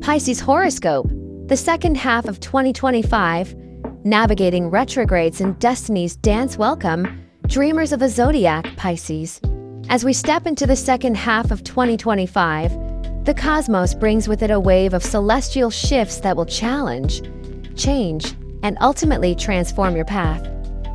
Pisces Horoscope, the second half of 2025, navigating retrogrades and destiny's dance. Welcome, dreamers of the zodiac, Pisces. As we step into the second half of 2025, the cosmos brings with it a wave of celestial shifts that will challenge, change, and ultimately transform your path.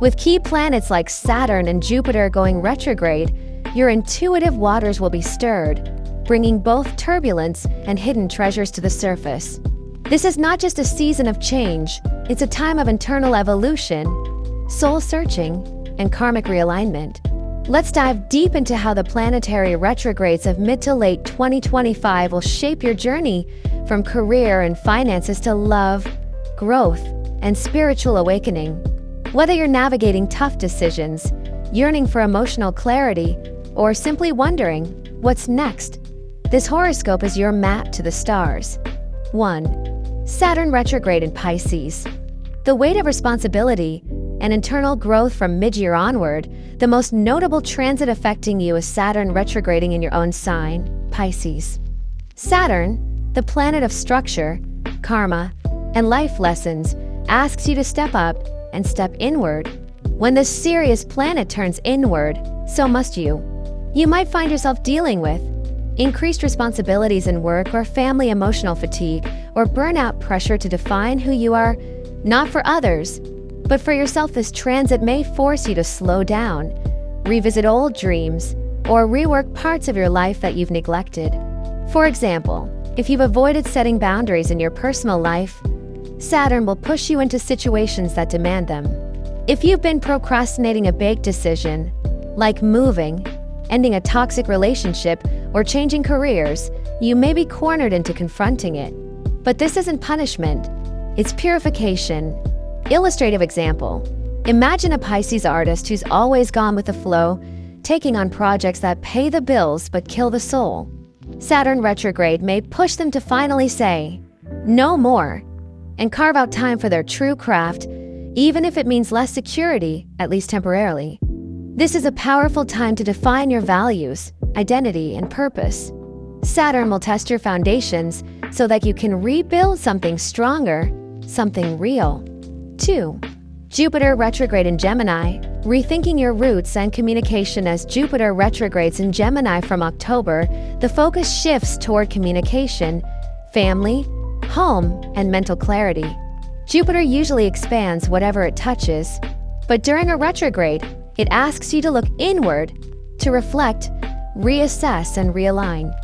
With key planets like Saturn and Jupiter going retrograde, your intuitive waters will be stirred, bringing both turbulence and hidden treasures to the surface. This is not just a season of change, it's a time of internal evolution, soul-searching, and karmic realignment. Let's dive deep into how the planetary retrogrades of mid to late 2025 will shape your journey from career and finances to love, growth, and spiritual awakening. Whether you're navigating tough decisions, yearning for emotional clarity, or simply wondering what's next, this horoscope is your map to the stars. 1. Saturn retrograde in Pisces. The weight of responsibility and internal growth from mid-year onward, the most notable transit affecting you is Saturn retrograding in your own sign, Pisces. Saturn, the planet of structure, karma, and life lessons, asks you to step up and step inward. When this serious planet turns inward, so must you. You might find yourself dealing with increased responsibilities in work or family, emotional fatigue, or burnout pressure to define who you are, not for others, but for yourself. This transit may force you to slow down, revisit old dreams, or rework parts of your life that you've neglected. For example, if you've avoided setting boundaries in your personal life, Saturn will push you into situations that demand them. If you've been procrastinating a big decision, like moving, ending a toxic relationship, or changing careers, you may be cornered into confronting it. But this isn't punishment, it's purification. Illustrative example. Imagine a Pisces artist who's always gone with the flow, taking on projects that pay the bills but kill the soul. Saturn retrograde may push them to finally say, no more, and carve out time for their true craft, even if it means less security, at least temporarily. This is a powerful time to define your values, identity, and purpose. Saturn will test your foundations so that you can rebuild something stronger, something real. 2. Jupiter retrograde in Gemini, rethinking your roots and communication. As Jupiter retrogrades in Gemini from October, the focus shifts toward communication, family, home, and mental clarity. Jupiter usually expands whatever it touches, but during a retrograde, it asks you to look inward, to reflect, reassess, and realign.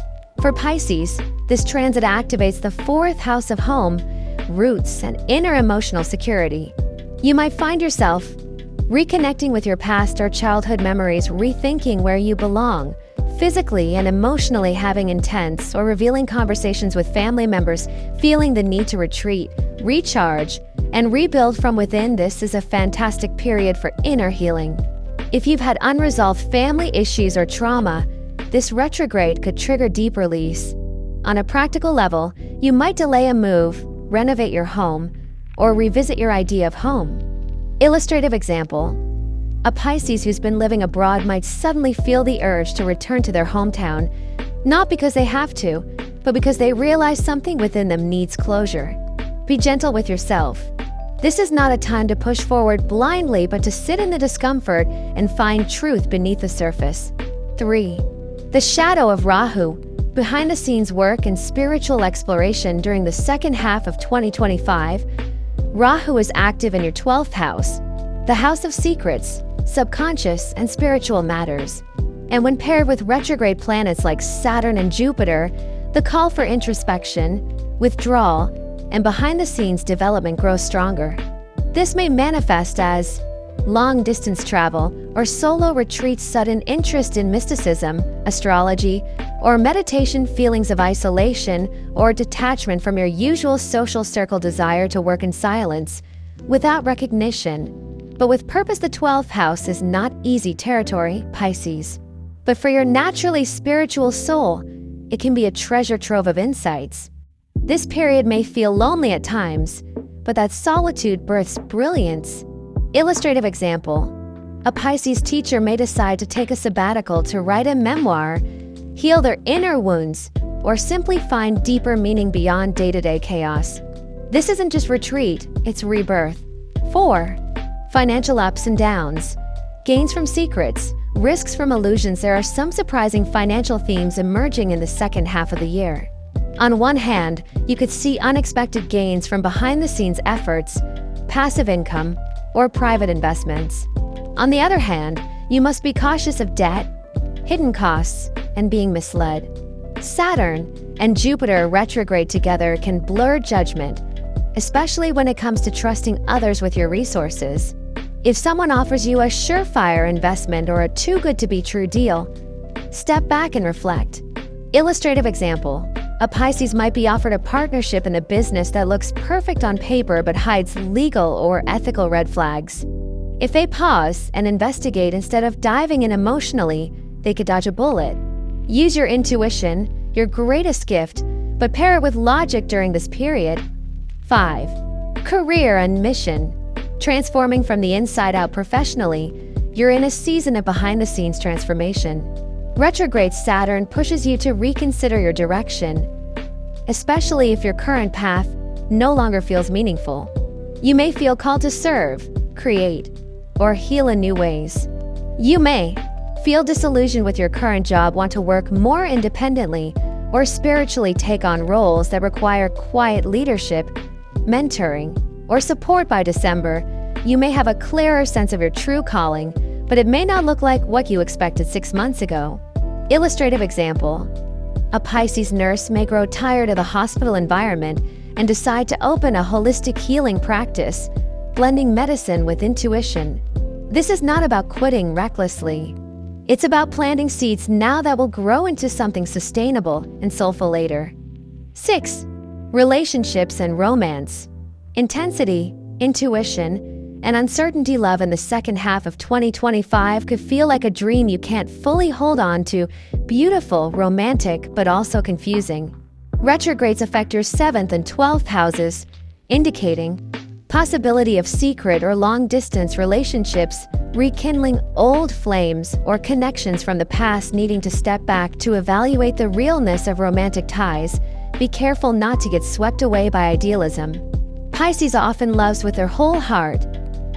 For Pisces, this transit activates the fourth house of home, roots, and inner emotional security. You might find yourself reconnecting with your past or childhood memories, rethinking where you belong, physically and emotionally, having intense or revealing conversations with family members, feeling the need to retreat, recharge, and rebuild from within. This is a fantastic period for inner healing. If you've had unresolved family issues or trauma, this retrograde could trigger deep release. On a practical level, you might delay a move, renovate your home, or revisit your idea of home. Illustrative example. A Pisces who's been living abroad might suddenly feel the urge to return to their hometown, not because they have to, but because they realize something within them needs closure. Be gentle with yourself. This is not a time to push forward blindly, but to sit in the discomfort and find truth beneath the surface. 3. The shadow of Rahu, behind-the-scenes work and spiritual exploration. During the second half of 2025, Rahu is active in your 12th house, the house of secrets, subconscious, and spiritual matters. And when paired with retrograde planets like Saturn and Jupiter, the call for introspection, withdrawal, and behind-the-scenes development grows stronger. This may manifest as long-distance travel or solo retreats, sudden interest in mysticism, astrology, or meditation, feelings of isolation or detachment from your usual social circle, desire to work in silence, without recognition. But with purpose. The 12th house is not easy territory, Pisces. But for your naturally spiritual soul, it can be a treasure trove of insights. This period may feel lonely at times, but that solitude births brilliance. Illustrative example. A Pisces teacher may decide to take a sabbatical to write a memoir, heal their inner wounds, or simply find deeper meaning beyond day-to-day chaos. This isn't just retreat, it's rebirth. 4. Financial ups and downs. Gains from secrets, risks from illusions. There are some surprising financial themes emerging in the second half of the year. On one hand, you could see unexpected gains from behind-the-scenes efforts, passive income, or private investments. On the other hand, you must be cautious of debt, hidden costs, and being misled. Saturn and Jupiter retrograde together can blur judgment, especially when it comes to trusting others with your resources. If someone offers you a surefire investment or a too-good-to-be-true deal, step back and reflect. Illustrative example: a Pisces might be offered a partnership in a business that looks perfect on paper but hides legal or ethical red flags. If they pause and investigate instead of diving in emotionally, they could dodge a bullet. Use your intuition, your greatest gift, but pair it with logic during this period. 5. Career and mission. Transforming from the inside out professionally, you're in a season of behind-the-scenes transformation. Retrograde Saturn pushes you to reconsider your direction, especially if your current path no longer feels meaningful. You may feel called to serve, create, or heal in new ways. You may feel disillusioned with your current job, want to work more independently, or spiritually take on roles that require quiet leadership, mentoring, or support. By December, you may have a clearer sense of your true calling, but it may not look like what you expected 6 months ago. Illustrative example: a Pisces nurse may grow tired of the hospital environment and decide to open a holistic healing practice, blending medicine with intuition. This is not about quitting recklessly. It's about planting seeds now that will grow into something sustainable and soulful later. 6. Relationships and romance. Intensity, intuition, and uncertainty. Love in the second half of 2025 could feel like a dream you can't fully hold on to. Beautiful, romantic, but also confusing. Retrogrades affect your 7th and 12th houses, indicating possibility of secret or long-distance relationships, rekindling old flames or connections from the past. Needing to step back to evaluate the realness of romantic ties. Be careful not to get swept away by idealism. Pisces often loves with their whole heart,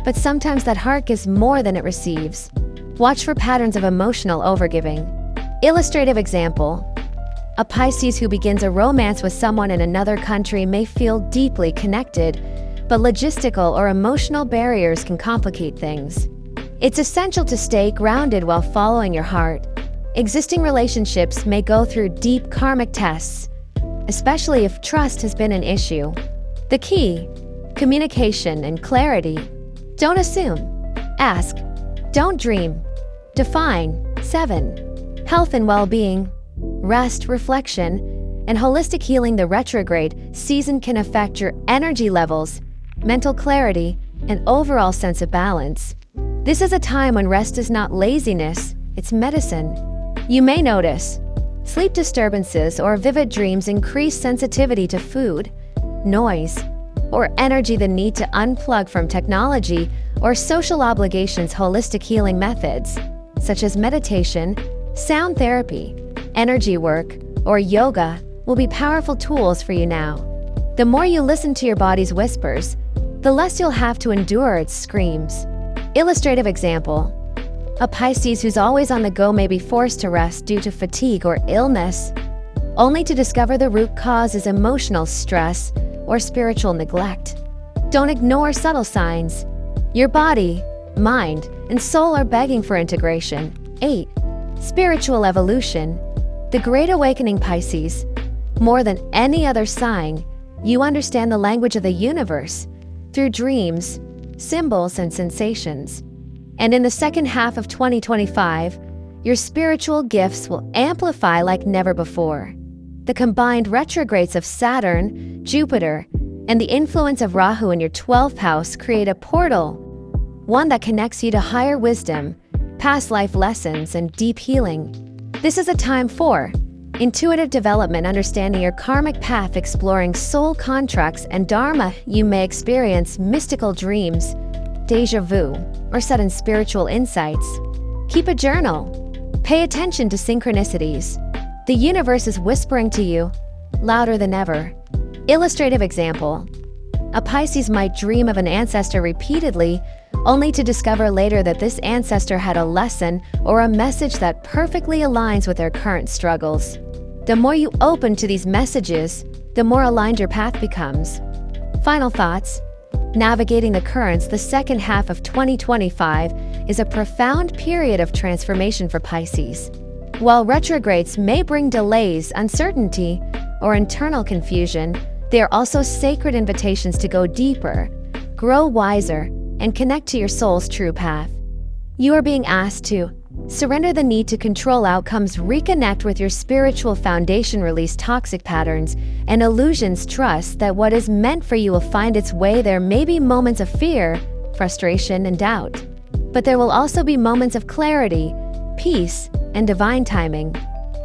but sometimes that heart gives more than it receives. Watch for patterns of emotional overgiving. Illustrative example: a Pisces who begins a romance with someone in another country may feel deeply connected, but logistical or emotional barriers can complicate things. It's essential to stay grounded while following your heart. Existing relationships may go through deep karmic tests, especially if trust has been an issue. The key: communication and clarity. Don't assume. Ask. Don't dream. Define. 7. Health and well-being. Rest, reflection, and holistic healing. The retrograde season can affect your energy levels, mental clarity, and overall sense of balance. This is a time when rest is not laziness, it's medicine. You may notice sleep disturbances or vivid dreams, increased sensitivity to food, noise, or energy, the need to unplug from technology or social obligations. Holistic healing methods, such as meditation, sound therapy, energy work, or yoga, will be powerful tools for you now. The more you listen to your body's whispers, the less you'll have to endure its screams. Illustrative example: a Pisces who's always on the go may be forced to rest due to fatigue or illness, only to discover the root cause is emotional stress or spiritual neglect. Don't ignore subtle signs. Your body, mind, and soul are begging for integration. 8. Spiritual evolution. The Great Awakening. Pisces, more than any other sign, you understand the language of the universe through dreams, symbols, and sensations. And in the second half of 2025, your spiritual gifts will amplify like never before. The combined retrogrades of Saturn, Jupiter, and the influence of Rahu in your 12th house create a portal, one that connects you to higher wisdom, past life lessons, and deep healing. This is a time for intuitive development, understanding your karmic path, exploring soul contracts and dharma. You may experience mystical dreams, deja vu, or sudden spiritual insights. Keep a journal. Pay attention to synchronicities. The universe is whispering to you, louder than ever. Illustrative example. A Pisces might dream of an ancestor repeatedly, only to discover later that this ancestor had a lesson or a message that perfectly aligns with their current struggles. The more you open to these messages, the more aligned your path becomes. Final thoughts. Navigating the currents, the second half of 2025 is a profound period of transformation for Pisces. While retrogrades may bring delays, uncertainty, or internal confusion, they are also sacred invitations to go deeper, grow wiser, and connect to your soul's true path. You are being asked to surrender the need to control outcomes, reconnect with your spiritual foundation, release toxic patterns and illusions, trust that what is meant for you will find its way. There may be moments of fear, frustration, and doubt, but there will also be moments of clarity, peace, and divine timing.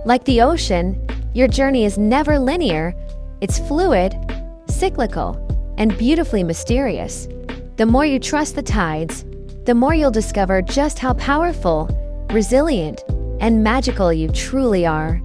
Like the ocean, your journey is never linear. It's fluid, cyclical, and beautifully mysterious. The more you trust the tides, the more you'll discover just how powerful, resilient, and magical you truly are.